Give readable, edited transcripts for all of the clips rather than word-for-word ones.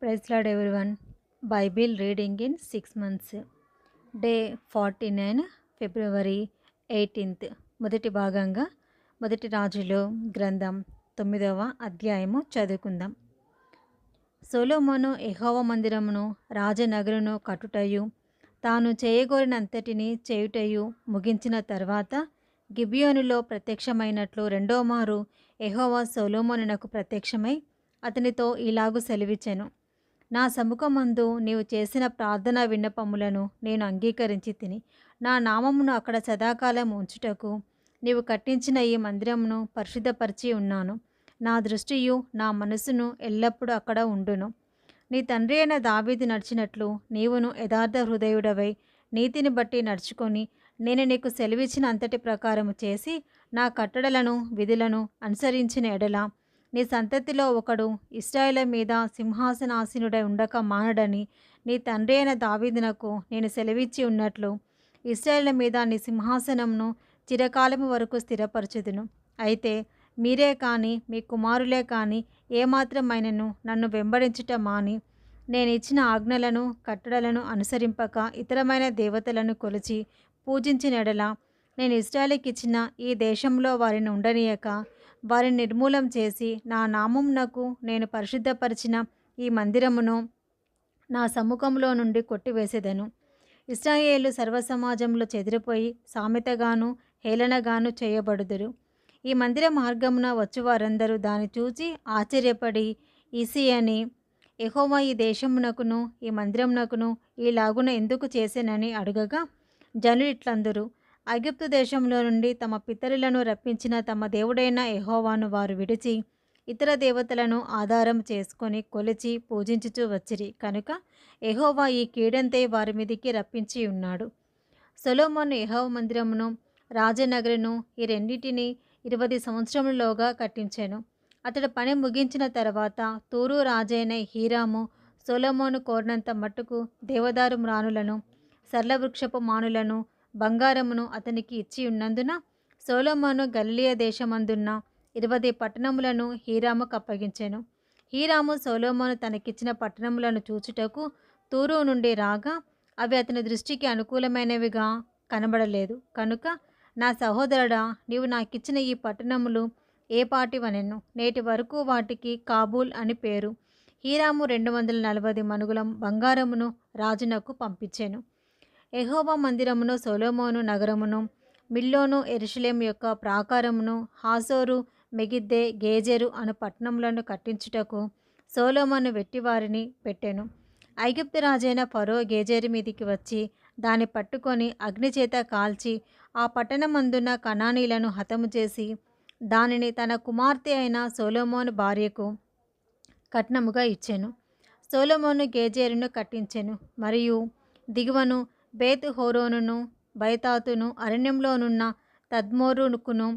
Praise lord everyone. Bible reading in 6 months. Day 49 February 18. మొదటి భాగంగా మొదటి రాజులు గ్రంథం 9వ అధ్యాయము చదువుకుందాం. సొలొమోను యెహోవా మందిరమును రాజనగరును కట్టుటయు తాను చేయగోరినంతటిని చేయుటయు ముగించిన తర్వాత గిబియోనులో ప్రత్యక్షమైనట్లు రెండో మారు యెహోవా సొలొమోనునకు ప్రత్యక్షమై అతనితో ఇలాగు సెలవిచ్చెను. నా సముఖమందు నీవు చేసిన ప్రార్థనా విన్నపములను నేను అంగీకరించి తిని నా నామమును అక్కడ సదాకాలం ఉంచుటకు నీవు కట్టించిన ఈ మందిరమును పరిశుద్ధపరిచి ఉన్నాను. నా దృష్టియు నా మనసును ఎల్లప్పుడూ అక్కడ ఉండును. నీ తండ్రి అయిన దావీదు నడిచినట్లు నీవును యథార్థ హృదయుడవై నీతిని బట్టి నడుచుకొని నేను నీకు సెలవిచ్చిన అంతటి ప్రకారము చేసి నా కట్టడలను విధులను అనుసరించిన ఎడల నీ సంతతిలో ఒకడు ఇశ్రాయేలు మీద సింహాసనాసీనుడై ఉండక మానడని నీ తండ్రి అయిన దావీదునకు నేను సెలవిచ్చి ఉన్నట్లు ఇశ్రాయేలు మీద నీ సింహాసనమును చిరకాలము వరకు స్థిరపరచుదును. అయితే మీరే కానీ మీ కుమారులే కానీ ఏమాత్రమైనను నన్ను వెంబడించుట మాని నేను ఇచ్చిన ఆజ్ఞలను కట్టడలను అనుసరింపక ఇతరమైన దేవతలను కొలిచి పూజించిన ఎడల నేను ఇశ్రాయేలుకి ఇచ్చిన ఈ దేశంలో వారిని ఉండనీయక వారిని నిర్మూలం చేసి నా నామమునకు నేను పరిశుద్ధపరిచిన ఈ మందిరమును నా సముఖంలో నుండి కొట్టివేసేదను. ఇశ్రాయేలు సర్వసమాజంలో చెదిరిపోయి సామెతగాను హేళనగాను చేయబడుదురు. ఈ మందిర మార్గమున వచ్చువారందరూ దాన్ని చూచి ఆశ్చర్యపడి ఈసియని యెహోవా ఈ దేశమునకును ఈ మందిరమునకును ఈలాగున ఎందుకు చేసేనని అడుగగా జనులు ఇట్లందరూ ఐగుప్తు దేశంలో నుండి తమ పితరులను రప్పించిన తమ దేవుడైన యెహోవాను వారు విడిచి ఇతర దేవతలను ఆధారం చేసుకొని కొలిచి పూజించుచూ వచ్చిరి కనుక యెహోవా ఈ కీడంతే వారి మీదికి రప్పించి ఉన్నాడు. సొలొమోను యెహోవా మందిరమును రాజనగరును ఈ రెండింటిని 20 సంవత్సరములలోగా కట్టించెను. అతడు పని ముగించిన తర్వాత తూరు రాజైన హీరాము సొలొమోను కోరినంత మట్టుకు దేవదారు మ్రానులను సరళవృక్షపు మానులను బంగారమును అతనికి ఇచ్చి ఉన్నందున సొలొమోను గలిలయ దేశమందున్న 20 పట్టణములను హీరాముకు అప్పగించెను. హీరాము సొలొమోను తనకిచ్చిన పట్టణములను చూచుటకు తూరు నుండి రాగా అవి అతని దృష్టికి అనుకూలమైనవిగా కనబడలేదు కనుక నా సహోదరుడా, నీవు నాకిచ్చిన ఈ పట్టణములు ఏ పాటివనెను? నేటి వరకు వాటికి కాబూల్ అని పేరు. హీరాము 240 మనుగుల బంగారమును రాజునకు పంపించెను. యెహోవా మందిరమును సొలొమోను నగరమును మిల్లోను యెరూషలేము యొక్క ప్రాకారమును హాసోరు మెగిద్దే గేజెరు అను పట్టణములను కట్టించుటకు సొలొమోను వెట్టివారిని పెట్టెను. ఐగుప్తు రాజైన ఫరో గేజెరు మీదికి వచ్చి దాన్ని పట్టుకొని అగ్నిచేత కాల్చి ఆ పట్టణమందున్న కనానీలను హతము చేసి దానిని తన కుమార్తె అయిన సొలొమోను భార్యకు కట్నముగా ఇచ్చెను. సొలొమోను గేజెరును కట్టించెను మరియు దిగువను బేత్ హోరోనును బయతాతును అరణ్యంలోనున్న తద్మోరుకును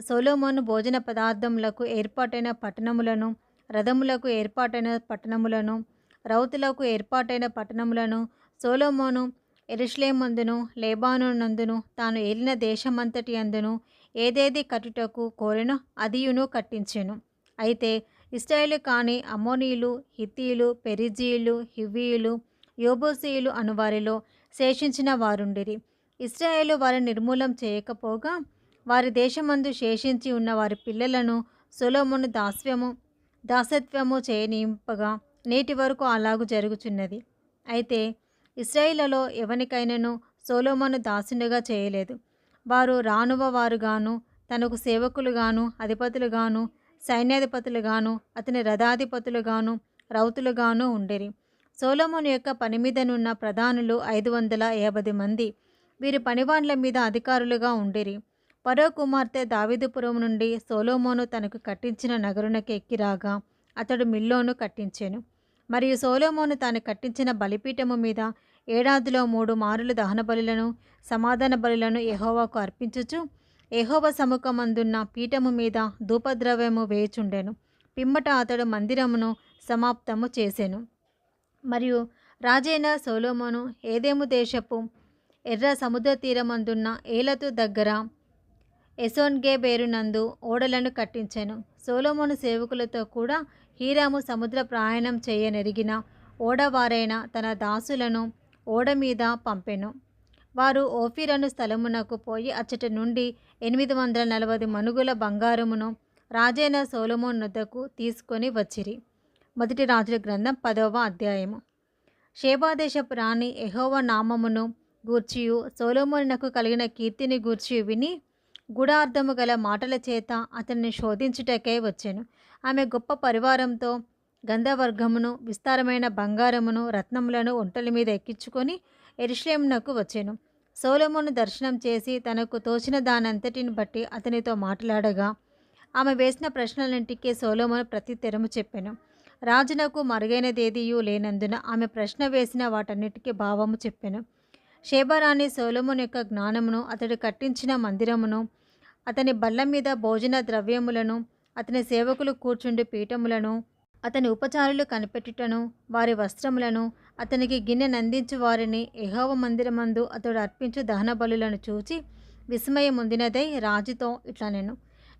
సొలొమోను భోజన పదార్థములకు ఏర్పాటైన పట్టణములను రథములకు ఏర్పాటైన పట్టణములను రౌతులకు ఏర్పాటైన పట్టణములను సొలొమోను యెరూషలేమందును లెబానోనందును తాను ఏలిన దేశమంతటి అందును ఏదేది కట్టుటకు కోరెనో అదియును కట్టించెను. అయితే ఇశ్రాయేలు కాని అమ్మోనీయులు హిత్తీయులు పెరిజీయులు హివ్వీయులు యోబూసీయులు అనువారిలో శేషించిన వారుండిరి. ఇశ్రాయేలు వారిని నిర్మూలం చేయకపోగా వారి దేశమందు శేషించి ఉన్న వారి పిల్లలను సొలొమోను దాసత్వము చేయనింపగా నేటి వరకు అలాగు జరుగుచున్నది. అయితే ఇశ్రాయేలులో ఎవనికైనాను సొలొమోను దాసునిగా చేయలేదు. వారు రానువ వారుగాను తనకు సేవకులుగాను అధిపతులుగాను సైన్యాధిపతులుగాను అతని రథాధిపతులుగాను రౌతులుగాను ఉండిరి. సొలొమోను యొక్క పని మీదనున్న ప్రధానులు 550 మంది. వీరి పనివాండ్ల మీద అధికారులుగా ఉండిరి. ఫరో కుమార్తె దావీదుపురం నుండి సొలొమోను తనకు కట్టించిన నగరునకు ఎక్కిరాగా అతడు మిల్లోను కట్టించెను. మరియు సొలొమోను తాను కట్టించిన బలిపీఠము మీద ఏడాదిలో 3 మారులు దహన బలులను సమాధాన బలులను యెహోవాకు అర్పించుచు యెహోవా సముఖమందున్న పీఠము మీద ధూపద్రవ్యము వేయుచుండెను. పిమ్మట అతడు మందిరమును సమాప్తము చేసెను. మరియు రాజైన సొలొమోను ఏదెము దేశపు ఎర్ర సముద్ర తీరమందున్న ఏలతు దగ్గర ఎసోన్గెబెరునందు ఓడలను కట్టించెను. సొలొమోను సేవకులతో కూడా హీరాము సముద్ర ప్రయాణం చేయనెరిగిన ఓడవారైన తన దాసులను ఓడ మీద పంపెను. వారు ఓఫీరను స్థలమునకు పోయి అచ్చట నుండి 840 మణుగుల బంగారమును రాజైన సొలొమోను నొద్దకు తీసుకొని వచ్చిరి. మొదటి రాజుల గ్రంథం 10వ అధ్యాయము. షేబాదేశపు రాణి యెహోవా నామమును గూర్చియు సొలొమోనునకు కలిగిన కీర్తిని గూర్చియు విని గూఢార్థము గల మాటల చేత అతన్ని శోధించుటకై వచ్చెను. ఆమె గొప్ప పరివారంతో గంధవర్గమును విస్తారమైన బంగారమును రత్నములను ఒంటెల మీద ఎక్కించుకొని యెరూషలేమునకు వచ్చెను. సొలొమోను దర్శనం చేసి తనకు తోచిన దానంతటిని బట్టి అతనితో మాట్లాడగా ఆమె వేసిన ప్రశ్నలన్నింటికీ సొలొమోను ప్రత్యుత్తరము చెప్పెను. రాజునకు మరుగైనదేదియూ లేనందున ఆమె ప్రశ్న వేసిన వాటన్నిటికీ భావము చెప్పెను. షేబారాణి సొలొమోను యొక్క జ్ఞానమును, అతడు కట్టించిన మందిరమును, అతని బల్ల మీద భోజన ద్రవ్యములను, అతని సేవకులు కూర్చుండి పీఠములను, అతని ఉపచారులు కనిపెట్టుటను, వారి వస్త్రములను, అతనికి గిన్నె నందించు వారిని, యెహోవా మందిరమందు అతడు అర్పించు దహన బలులను చూచి విస్మయముందినదై రాజుతో ఇట్లనెను.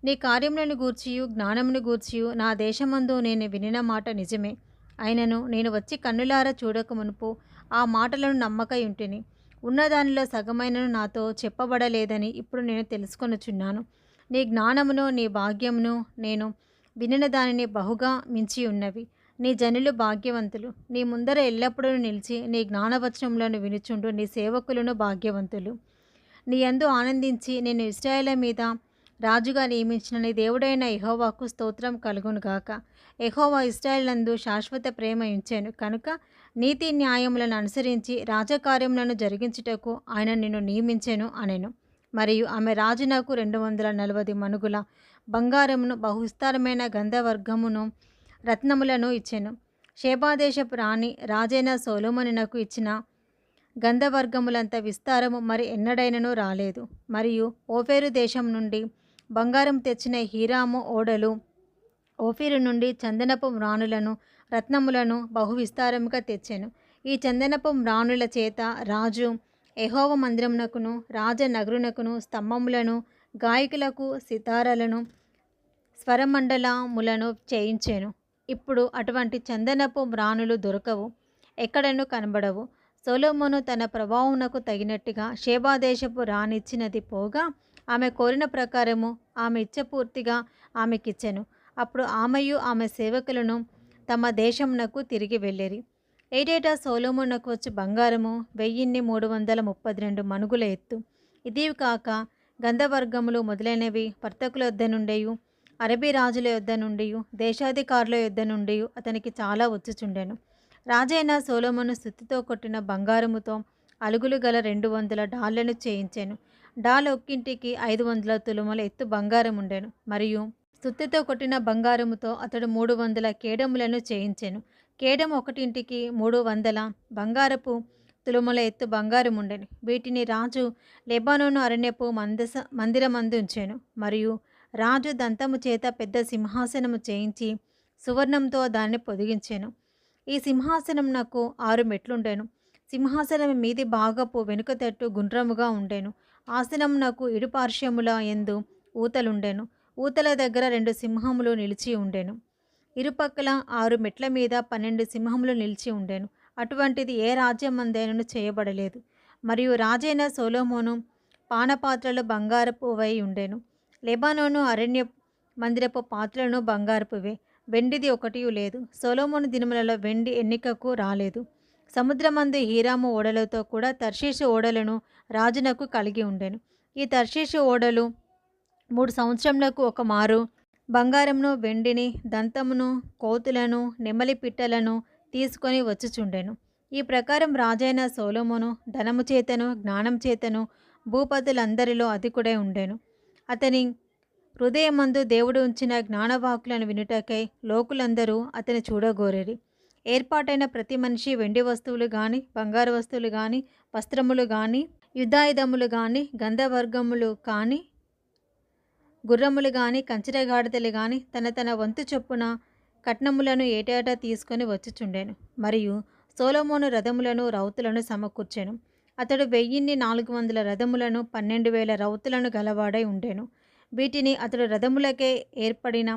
నీ కార్యములను గూర్చియు జ్ఞానమును గూర్చియు నా దేశమందు నేను వినిన మాట నిజమే. అయినను నేను వచ్చి కన్నులారా చూడక మునుపు ఆ మాటలను నమ్మకయుంటిని. ఉన్నదానిలో సగమైనను నాతో చెప్పబడలేదని ఇప్పుడు నేను తెలుసుకొనుచున్నాను. నీ జ్ఞానమును నీ భాగ్యమును నేను వినిన దానిని బహుగా మించి ఉన్నవి. నీ జనులు భాగ్యవంతులు. నీ ముందర ఎల్లప్పుడూ నిలిచి నీ జ్ఞానవచనములను వినుచుండు నీ సేవకులను భాగ్యవంతులు. నీ యందు ఆనందించి నేను ఇశ్రాయేలు మీద రాజుగా నియమించిన నీ దేవుడైన యెహోవాకు స్తోత్రం కలుగునుగాక. యెహోవా ఇశ్రాయేలునందు శాశ్వత ప్రేమ ఉంచెను కనుక నీతి న్యాయములను అనుసరించి రాజకార్యములను జరిగించుటకు ఆయన నిన్ను నియమించెను అనెను. మరియు ఆమె రాజునకు 240 మణుగుల బంగారమును, బహువిస్తారమైన గంధవర్గమును, రత్నములను ఇచ్చెను. షేబాదేశపు రాణి రాజైన సొలొమోనునకు ఇచ్చిన గంధవర్గములంత విస్తారము మరి ఎన్నడైనను రాలేదు. మరియు ఓఫీరు దేశం నుండి బంగారం తెచ్చిన హీరాము ఓడలు ఓఫీరు నుండి చందనపు మ్రాణులను, రత్నములను బహు విస్తారముగా తెచ్చెను. ఈ చందనపు మ్రాణుల చేత రాజు యెహోవా మందిరమునకును రాజనగరునకును స్తంభములను, గాయకులకు సితారలను, స్వరమండలములను చేయించెను. ఇప్పుడు అటువంటి చందనపు మ్రాణులు దొరకవు, ఎక్కడనూ కనబడవు. సొలొమోను తన ప్రభావమునకు తగినట్టుగా షేబాదేశపు రాణిచ్చినది పోగా ఆమె కోరిన ప్రకారము ఆమె ఇచ్చపూర్తిగా ఆమెకిచ్చెను. అప్పుడు ఆమెయు ఆమె సేవకులను తమ దేశమునకు తిరిగి వెళ్ళిరి. ఏటేటా సొలొమోనునకు వచ్చి బంగారము 1332 మణుగుల ఎత్తు. ఇది కాక గంధవర్గములు మొదలైనవి వర్తకుల యొద్ద నుండియు, అరబీ రాజుల యొద్ద నుండియు, దేశాధికారుల యొద్ద నుండియు అతనికి చాలా వచ్చుచుండెను. రాజైన సొలొమోను సుత్తితో కొట్టిన బంగారముతో అలుగులు గల 200 డాళ్లను చేయించెను. డాల్ ఒక్కింటికి 500 తులముల ఎత్తు బంగారం ఉండెను. మరియు సుత్తితో కొట్టిన బంగారముతో అతడు 300 కేడములను చేయించెను. కేడము ఒకటింటికి 300 బంగారపు తులముల ఎత్తు బంగారం ఉండెను. వీటిని రాజు లెబానోను అరణ్యపు మందిరమందు ఉంచెను. మరియు రాజు దంతము చేత పెద్ద సింహాసనము చేయించి సువర్ణంతో దాన్ని పొదిగించెను. ఈ సింహాసనమునకు 6 మెట్లుండెను. సింహాసనం మీది భాగపు వెనుక తట్టు గుండ్రముగా ఉండెను. ఆసనమునకు ఇరుపార్శ్వముల యందు ఊతలుండెను. ఊతల దగ్గర 2 సింహములు నిలిచి ఉండెను. ఇరుపక్కల 6 మెట్ల మీద 12 సింహములు నిలిచి ఉండెను. అటువంటిది ఏ రాజ్యమందైనను చేయబడలేదు. మరియు రాజైన సొలొమోను పానపాత్రలు బంగారపువై ఉండెను. లెబానోను అరణ్య మందిరపు పాత్రలను బంగారపువే, వెండిది ఒకటి లేదు. సొలొమోను దినములలో వెండి ఎన్నికకు రాలేదు. సముద్రమందు హీరాము ఓడలతో కూడా తర్షీషు ఓడలను రాజునకు కలిగి ఉండెను. ఈ తర్షీషు ఓడలు 3 సంవత్సరములకు ఒక మారు బంగారమును, వెండిని, దంతమును, కోతులను, నెమలి పిట్టలను తీసుకొని వచ్చుచుండెను. ఈ ప్రకారం రాజైన సొలొమోను ధనము చేతను జ్ఞానం చేతను భూపతులందరిలో అధికుడై ఉండెను. అతని హృదయమందు దేవుడు ఉంచిన జ్ఞానవాకులను వినుటకై లోకులందరూ అతని చూడగోరిరి. ఏర్పాటైన ప్రతి మనిషి వెండి వస్తువులు గాని, బంగారు వస్తువులు గాని, వస్త్రములు గాని, యుద్ధాయుధములు గాని, గంధవర్గములు కాని, గుర్రములు గాని, కంచరగాడిదలు గాని తన తన వంతు చొప్పున కట్నములను ఏటేటా తీసుకొని వచ్చుచుండెను. మరియు సొలొమోను రథములను రౌతులను సమకూర్చెను. అతడు 1400 రథములను 12,000 రౌతులను గలవాడై ఉండెను. వీటిని అతడు రథములకే ఏర్పడిన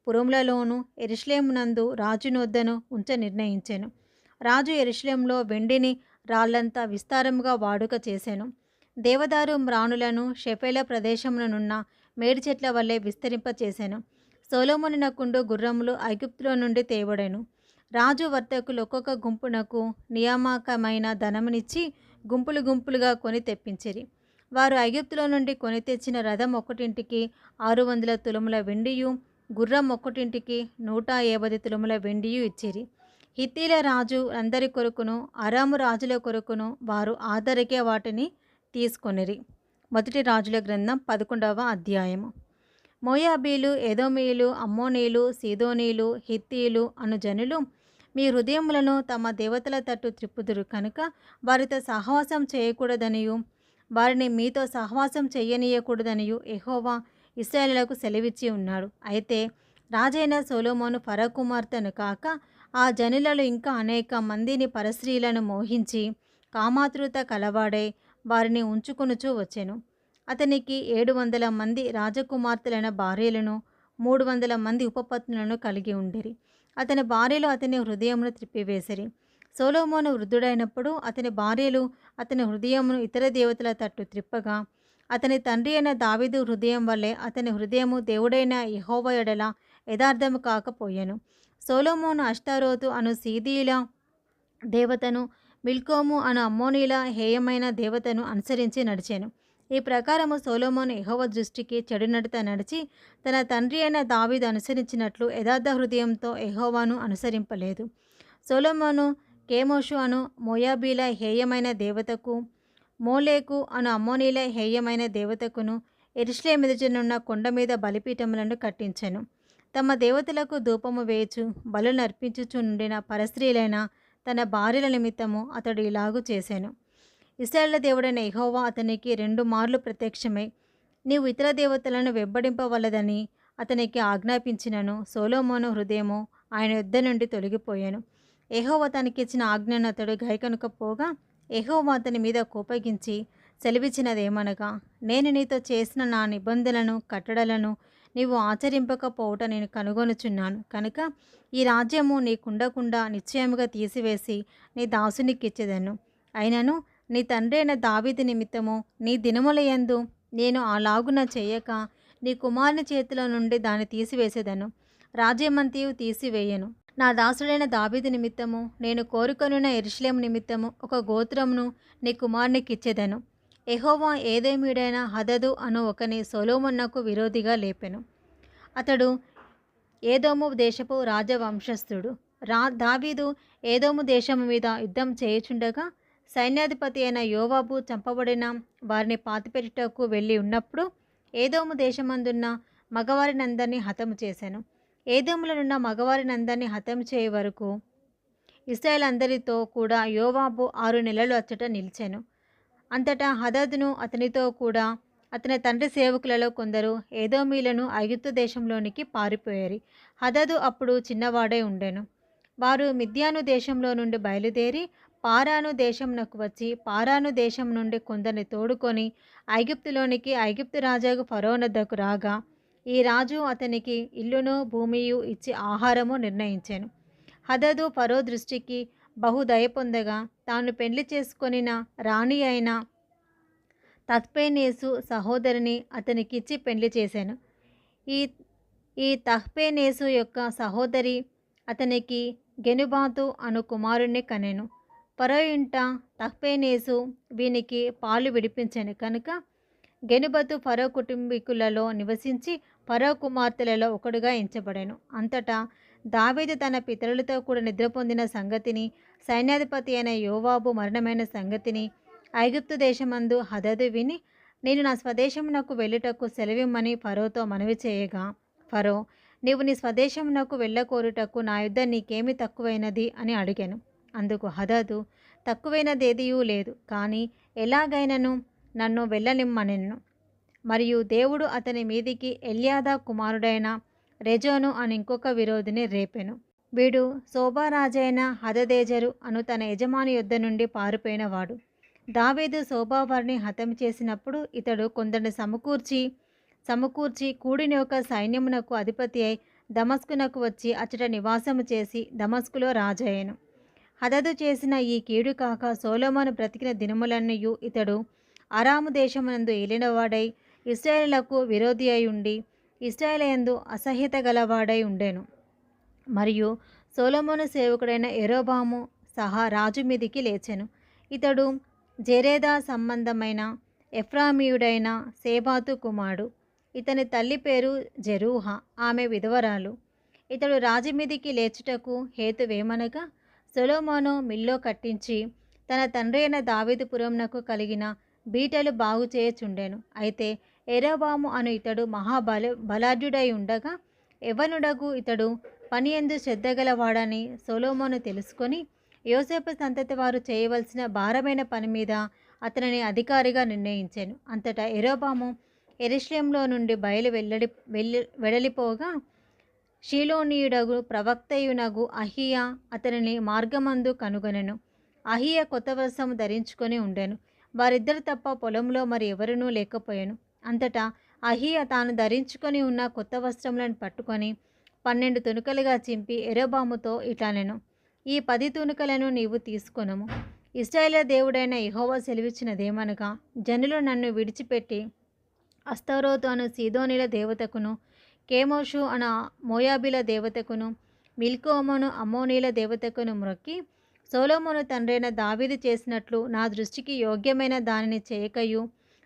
పురములలోను యెరూషలేమునందు రాజునొద్దను ఉంచ నిర్ణయించెను. రాజు యెరూషలేములో వెండిని రాళ్లంతా విస్తారముగా వాడుక చేసెను. దేవదారు మ్రాణులను షెఫేల ప్రదేశముననున్న మేడి చెట్ల వలె విస్తరింపచేసెను. సొలొమోనునకుండు గుర్రములు ఐగుప్తులో నుండి తేబడెను. రాజు వర్తకులు ఒక్కొక్క గుంపునకు నియామకమైన ధనమునిచ్చి గుంపులు గుంపులుగా కొని తెప్పించిరి. వారు ఐగుప్తులో నుండి కొని తెచ్చిన రథం ఒకటింటికి 600 తులముల వెండియు, గుర్రం ఒకటింటికి 150 తులముల వెండియు ఇచ్చిరి. హిత్తీల రాజు అందరి కొరకును అరాము రాజుల కొరకును వారు ఆదరికే వాటిని తీసుకొనిరి. మొదటి రాజుల గ్రంథం 11వ అధ్యాయము. మోయాబీలు, ఎదోమీయులు, అమ్మోనీలు, సీదోనీలు, హిత్తీలు అను జనులు మీ హృదయములను తమ దేవతల తట్టు త్రిప్పుదురు కనుక వారితో సహవాసం చేయకూడదనియు వారిని మీతో సహవాసం చెయ్యనీయకూడదనియు యెహోవా ఇశ్రాయేలులకు సెలవిచ్చి ఉన్నాడు. అయితే రాజైన సొలొమోను ఫరో కుమార్తెను కాక ఆ జనులలో ఇంకా అనేక మందిని పరస్త్రీలను మోహించి కామాతృత కలవాడై వారిని ఉంచుకొనుచూ వచ్చెను. అతనికి 700 మంది రాజకుమార్తెలైన భార్యలను 300 మంది ఉపపత్నులను కలిగి ఉండిరి. అతని భార్యలు అతని హృదయమును త్రిప్పివేసిరి. సొలొమోను వృద్ధుడైనప్పుడు అతని భార్యలు అతని హృదయమును ఇతర దేవతల తట్టు త్రిప్పగా అతని తండ్రి అయిన దావీదు హృదయం వల్లే అతని హృదయము దేవుడైన యెహోవా యెడల యథార్థము కాకపోయెను. సొలొమోను అష్తారోతు అను సీదీల దేవతను, మిల్కోము అను అమ్మోనీల హేయమైన దేవతను అనుసరించి నడిచెను. ఈ ప్రకారము సొలొమోను యెహోవా దృష్టికి చెడు నడత నడిచి తన తండ్రి అయిన దావీదు అనుసరించినట్లు యథార్థ హృదయంతో యెహోవాను అనుసరింపలేదు. సొలొమోను కేమోషు అను మోయాబీల హేయమైన దేవతకు, మోలేకు అను అమ్మోనీల హేయమైన దేవతకును యెరూషలేము ఎదుటనున్న కొండ మీద బలిపీఠములను కట్టించెను. తమ దేవతలకు ధూపము వేయచు బలులను అర్పించుచు నుండిన పరస్త్రీలైన తన భార్యల నిమిత్తము అతడు ఇలాగు చేసెను. ఇశ్రాయేలు దేవుడైన యెహోవా అతనికి 2 మార్లు ప్రత్యక్షమై నీవు ఇతర దేవతలను వెంబడింపవలదని అతనికి ఆజ్ఞాపించినను సొలొమోను హృదయము ఆయన యొద్ద నుండి తొలగిపోయాను. యెహోవా తనకిచ్చిన ఆజ్ఞను అతడు గైకొనకపోగా యెహోవా అతని మీద కోపగించి సెలవిచ్చినదేమనగా, నేను నీతో చేసిన నా నిబంధనలను కట్టడలను నీవు ఆచరింపకపోవుట నేను కనుగొనుచున్నాను కనుక ఈ రాజ్యము నీకుండకుండా నిశ్చయముగా తీసివేసి నీ దాసునికిచ్చెదను. అయినను నీ తండ్రి అయిన దావీదు నిమిత్తము నీ దినములయందు నేను అలాగున చేయక నీ కుమారుని చేతిలో నుండి దాన్ని తీసివేసేదను. రాజ్యమంతయు తీసివేయను. నా దాసుడైన దావీదు నిమిత్తము నేను కోరుకొనున్న యెరూషలేము నిమిత్తము ఒక గోత్రమును నీ కుమారునికిచ్చెదను. యెహోవా ఏదోమీయుడైన హదదు అను ఒకని సొలొమోనునకు విరోధిగా లేపెను. అతడు ఏదోము దేశపు రాజవంశస్థుడు. దావీదు ఏదోము దేశము మీద యుద్ధం చేయుచుండగా సైన్యాధిపతి అయిన యోవాబు చంపబడిన వారిని పాతిపెట్టుటకు వెళ్ళి ఉన్నప్పుడు ఏదోము దేశమందున్న మగవారినందరినీ హతము చేశాను. ఏదోములనున్న మగవారినందరినీ హతము చేయ వరకు ఇశ్రాయేలు అందరితో కూడా యోవాబు 6 నెలలు అచ్చట నిలిచెను. అంతటా హదదును అతనితో కూడా అతని తండ్రి సేవకులలో కొందరు ఏదోమీయులను ఐగుప్తు దేశంలోనికి పారిపోయారు. హదదు అప్పుడు చిన్నవాడై ఉండెను. వారు మిద్యాను దేశంలో నుండి బయలుదేరి పారాను దేశమునకు వచ్చి పారాను దేశం నుండి కొందరిని తోడుకొని ఐగుప్తులోనికి ఐగుప్తు రాజాకు ఫరోనొద్దకు రాగా ఈ రాజు అతనికి ఇల్లును భూమియు ఇచ్చి ఆహారము నిర్ణయించెను. హదదు ఫరో దృష్టికి బహు దయ పొందగా తాను పెండ్లి చేసుకొనిన రాణి అయిన తహ్పేనేసు సహోదరిని అతనికిచ్చి పెండ్లి చేశాను. ఈ తహ్పేనేసు యొక్క సహోదరి అతనికి గెనుబాతు అను కుమారుణ్ణి కనెను. ఫరో ఇంట తహ్పేనేసు వీనికి పాలు విడిపించెను కనుక గెనుబతు ఫరో కుటుంబీకులలో నివసించి ఫరో కుమార్తెలలో ఒకడుగా ఎంచబడెను. అంతటా దావీదు తన పితరులతో కూడా నిద్రపొందిన సంగతిని, సైన్యాధిపతి అయిన యోవాబు మరణమైన సంగతిని ఐగుప్తు దేశమందు హదదు విని నేను నా స్వదేశమునకు వెళ్ళుటకు సెలవిమ్మని ఫరోతో మనవి చేయగా ఫరో, నీవు నీ స్వదేశమునకు వెళ్ళకోరుటకు నా యుద్ధ నీకేమి తక్కువైనది అని అడిగాను. అందుకు హదదు, తక్కువైనదేదియూ లేదు, కానీ ఎలాగైనను నన్ను వెళ్ళనిమ్మనెను. మరియు దేవుడు అతని మీదికి ఎల్యాదా కుమారుడైన రెజోను అని ఇంకొక విరోధిని రేపెను. వీడు శోభారాజైన హదదేజరు అను తన యజమాని యొద్ద నుండి పారిపోయినవాడు. దావీదు శోభావారిని హతం చేసినప్పుడు ఇతడు కొందరిని సమకూర్చి కూడిన ఒక సైన్యమునకు అధిపతి అయి దమస్కునకు వచ్చి అచ్చట నివాసము చేసి దమస్కులో రాజయ్యను. హదదు చేసిన ఈ కీడు కాక సొలొమోను బ్రతికిన దినములన్నయూ ఇతడు అరాము దేశమునందు ఏలినవాడై ఇశ్రాయేలులకు విరోధి అయి ఉండి ఇశ్రాయేలు అసహ్యత గలవాడై ఉండెను. మరియు సొలొమోను సేవకుడైన యరొబాము సహా రాజు మీదికి లేచెను. ఇతడు జెరేదా సంబంధమైన ఎఫ్రామీయుడైన సేబాతు కుమారుడు. ఇతని తల్లి పేరు జెరూహ, ఆమె విధవరాలు. ఇతడు రాజు మీదికి లేచుటకు హేతువేమనగా సొలొమోను మిల్లో కట్టించి తన తండ్రి అయిన దావీదుపురమునకు కలిగిన బీటలు బాగు చేయుచుండెను. అయితే యరొబాము అను ఇతడు బలాఢ్యుడై ఉండగా యవ్వనుడగు ఇతడు పనియందు శ్రద్ధగలవాడని సొలొమోను తెలుసుకొని యోసేపు సంతతి వారు చేయవలసిన భారమైన పని మీద అతనిని అధికారిగా నిర్ణయించాను. అంతటా యరొబాము యెరూషలేములో నుండి వెడలిపోగా షీలోనీయుడగు ప్రవక్తయునగు అహీయా అతనిని మార్గమందు కనుగొనెను. అహీయా కొత్త వస్త్రము ధరించుకొని ఉండెను. వారిద్దరు తప్ప పొలంలో మరి ఎవరునూ లేకపోయాను. అంతటా అహీయా తాను ధరించుకొని ఉన్న కొత్త వస్త్రములను పట్టుకొని 12 తునుకలుగా చింపి యరొబాముతో ఇట్లనెను, ఈ 10 తునుకలను నీవు తీసుకొనుము. ఇశ్రాయేలు దేవుడైన యెహోవా సెలవిచ్చినదేమనగా, జనులు నన్ను విడిచిపెట్టి అస్తరోతు అను సీదోనీల దేవతకును, కేమోషు అను మోయాబీల దేవతకును, మిల్కోమును అమ్మోనీల దేవతకును మ్రొక్కి సొలొమోను తండ్రైన దావీదు చేసినట్లు నా దృష్టికి యోగ్యమైన దానిని చేయకయు,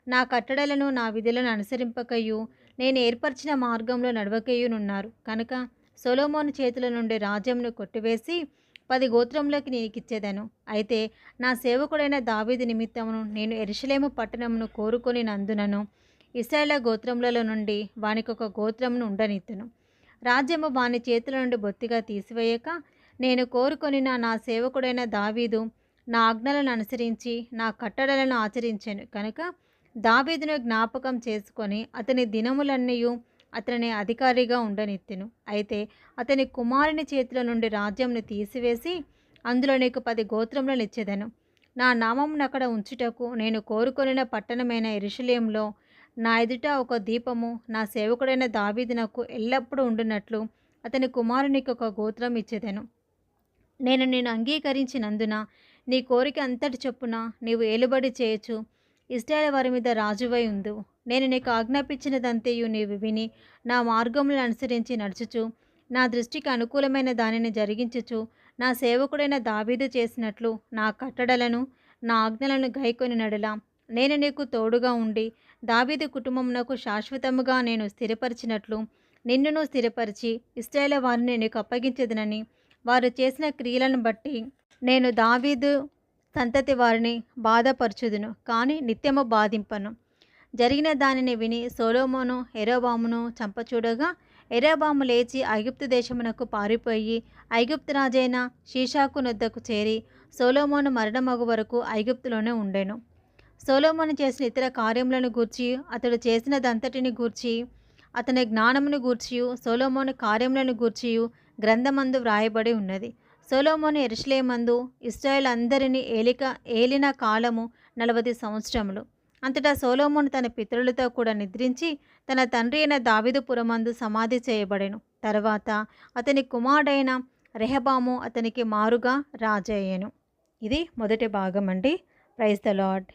నా కట్టడలను నా విధులను అనుసరింపకయు, నేను ఏర్పరిచిన మార్గంలో నడవకయునున్నారు. కనుక సొలొమోను చేతుల నుండి రాజ్యమును కొట్టివేసి 10 గోత్రములకి నీకిచ్చేదను. అయితే నా సేవకుడైన దావీదు నిమిత్తమును నేను యెరూషలేము పట్టణమును కోరుకొని నందునను ఇశ్రాయేలు గోత్రములలో నుండి వానికొక గోత్రమును ఉండనిత్తును. రాజ్యము వాని చేతుల నుండి బొత్తిగా తీసివేయక నేను కోరుకొనిన నా సేవకుడైన దావీదు నా ఆజ్ఞలను అనుసరించి నా కట్టడలను ఆచరించాను. కనుక దావీదును జ్ఞాపకం చేసుకొని అతని దినములన్నయూ అతనిని అధికారిగా ఉండనిత్తును. అయితే అతని కుమారుని చేతుల నుండి రాజ్యంను తీసివేసి అందులో నీకు 10 గోత్రములను ఇచ్చేదను. నా నామమును అక్కడ ఉంచుటకు నేను కోరుకొనిన పట్టణమైన యెరూషలేములో నా ఎదుట ఒక దీపము నా సేవకుడైన దావీదునకు ఎల్లప్పుడూ ఉండునట్లు అతని కుమారునికి ఒక గోత్రం ఇచ్చేదను. నేను అంగీకరించినందున నీ కోరిక అంతటి చొప్పున నీవు ఏలుబడి చేయొచ్చు ఇశ్రాయేలు వారి మీద రాజువై ఉండు. నేను నీకు ఆజ్ఞాపించినదంతయు నీవు విని నా మార్గములను అనుసరించి నడుచుచు నా దృష్టికి అనుకూలమైన దానిని జరిగించుచు నా సేవకుడైన దావీదు చేసినట్లు నా కట్టడలను నా ఆజ్ఞలను గైకొని నడలా నేను నీకు తోడుగా ఉండి దావీదు కుటుంబమునకు శాశ్వతముగా నేను స్థిరపరిచినట్లు నిన్నును స్థిరపరిచి ఇశ్రాయేలు వారిని నీకు అప్పగించెదనని వారు చేసిన క్రియలను బట్టి నేను దావీదు సంతతి వారిని బాధపరచుదును, కానీ నిత్యము బాధింపను. జరిగిన దానిని విని సొలొమోను యరొబామును చంపచూడగా యరొబాము లేచి ఐగుప్తు దేశమునకు పారిపోయి ఐగుప్తు రాజైన షీషాకు నొద్దకు చేరి సొలొమోను మరణమగు వరకు ఐగుప్తులోనే ఉండెను. సొలొమోను చేసిన ఇతర కార్యములను గూర్చి అతడు చేసినదంతటిని గూర్చి అతని జ్ఞానమును గూర్చియు సొలొమోను కార్యములను గూర్చియు గ్రంథమందు వ్రాయబడి ఉన్నది. సొలొమోను యెరూషలేమందు ఇశ్రాయేలు అందరినీ ఏలిన కాలము 40 సంవత్సరములు. అంతటా సొలొమోను తన పితరులతో కూడా నిద్రించి తన తండ్రి అయిన దావీదుపురమందు సమాధి చేయబడెను. తర్వాత అతని కుమారుడైన రెహబాము అతనికి మారుగా రాజయ్యెను. ఇది మొదటి భాగం అండి. Praise the lord.